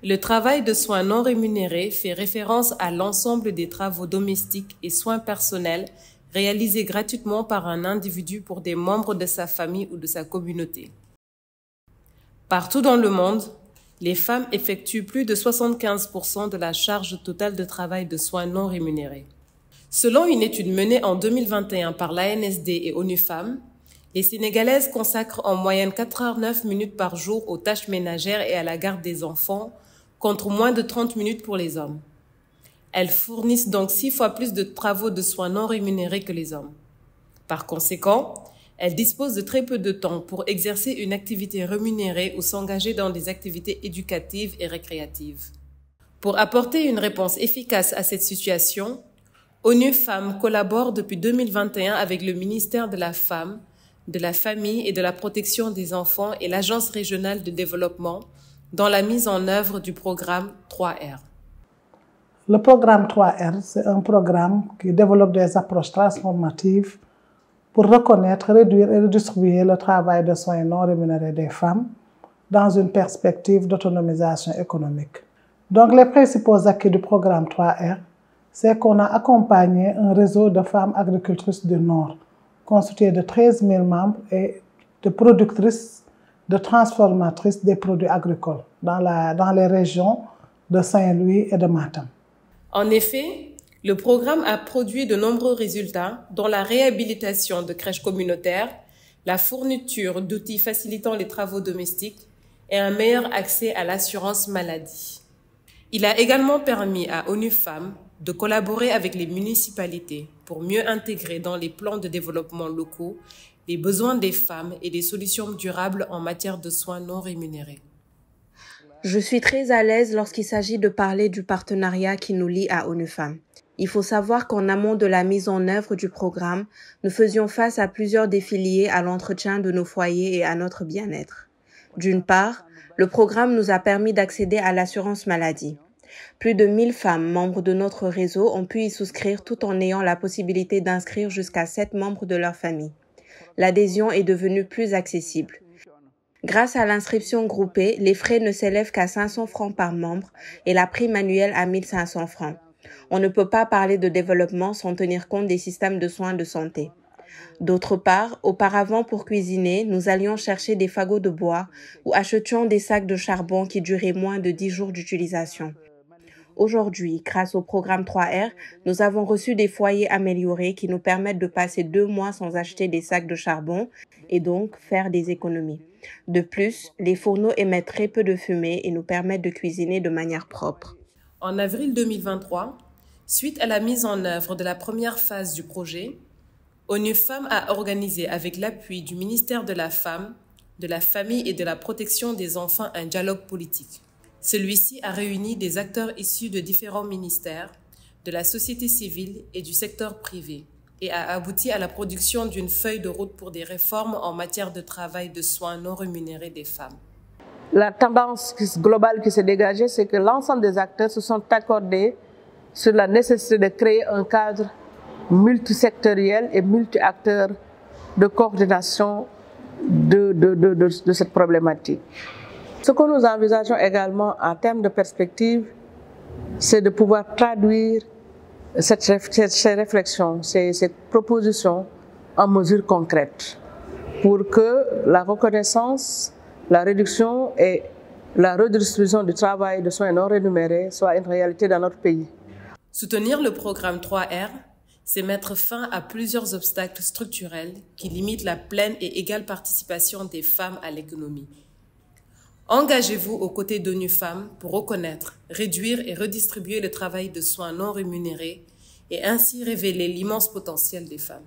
Le travail de soins non rémunérés fait référence à l'ensemble des travaux domestiques et soins personnels réalisés gratuitement par un individu pour des membres de sa famille ou de sa communauté. Partout dans le monde, les femmes effectuent plus de 75% de la charge totale de travail de soins non rémunérés. Selon une étude menée en 2021 par l'ANSD et ONU Femmes, les Sénégalaises consacrent en moyenne 89 minutes par jour aux tâches ménagères et à la garde des enfants, contre moins de 30 minutes pour les hommes. Elles fournissent donc 6 fois plus de travaux de soins non rémunérés que les hommes. Par conséquent, elles disposent de très peu de temps pour exercer une activité rémunérée ou s'engager dans des activités éducatives et récréatives. Pour apporter une réponse efficace à cette situation, ONU Femmes collabore depuis 2021 avec le ministère de la Femme, de la Famille et de la Protection des enfants et l'Agence régionale de développement dans la mise en œuvre du programme 3R. Le programme 3R, c'est un programme qui développe des approches transformatives pour reconnaître, réduire et redistribuer le travail de soins non rémunérés des femmes dans une perspective d'autonomisation économique. Donc les principaux acquis du programme 3R, c'est qu'on a accompagné un réseau de femmes agricultrices du Nord, constitué de 13 000 membres et de productrices, de transformatrices des produits agricoles dans les régions de Saint-Louis et de Matam. En effet, le programme a produit de nombreux résultats, dont la réhabilitation de crèches communautaires, la fourniture d'outils facilitant les travaux domestiques et un meilleur accès à l'assurance maladie. Il a également permis à ONU Femmes de collaborer avec les municipalités pour mieux intégrer dans les plans de développement locaux les besoins des femmes et des solutions durables en matière de soins non rémunérés. Je suis très à l'aise lorsqu'il s'agit de parler du partenariat qui nous lie à ONU Femmes. Il faut savoir qu'en amont de la mise en œuvre du programme, nous faisions face à plusieurs défis liés à l'entretien de nos foyers et à notre bien-être. D'une part, le programme nous a permis d'accéder à l'assurance maladie. Plus de 1000 femmes membres de notre réseau ont pu y souscrire tout en ayant la possibilité d'inscrire jusqu'à 7 membres de leur famille. L'adhésion est devenue plus accessible. Grâce à l'inscription groupée, les frais ne s'élèvent qu'à 500 francs par membre et la prime annuelle à 1500 francs. On ne peut pas parler de développement sans tenir compte des systèmes de soins de santé. D'autre part, auparavant pour cuisiner, nous allions chercher des fagots de bois ou achetions des sacs de charbon qui duraient moins de 10 jours d'utilisation. Aujourd'hui, grâce au programme 3R, nous avons reçu des foyers améliorés qui nous permettent de passer 2 mois sans acheter des sacs de charbon et donc faire des économies. De plus, les fourneaux émettent très peu de fumée et nous permettent de cuisiner de manière propre. En avril 2023, suite à la mise en œuvre de la première phase du projet, ONU Femmes a organisé avec l'appui du ministère de la Femme, de la Famille et de la Protection des enfants un dialogue politique. Celui-ci a réuni des acteurs issus de différents ministères, de la société civile et du secteur privé et a abouti à la production d'une feuille de route pour des réformes en matière de travail de soins non rémunérés des femmes. La tendance globale qui s'est dégagée, c'est que l'ensemble des acteurs se sont accordés sur la nécessité de créer un cadre multisectoriel et multi-acteurs de coordination de cette problématique. Ce que nous envisageons également en termes de perspective, c'est de pouvoir traduire ces réflexions, ces propositions en mesures concrètes pour que la reconnaissance, la réduction et la redistribution du travail de soins non rémunérés soient une réalité dans notre pays. Soutenir le programme 3R, c'est mettre fin à plusieurs obstacles structurels qui limitent la pleine et égale participation des femmes à l'économie. Engagez-vous aux côtés d'ONU Femmes pour reconnaître, réduire et redistribuer le travail de soins non rémunérés et ainsi révéler l'immense potentiel des femmes.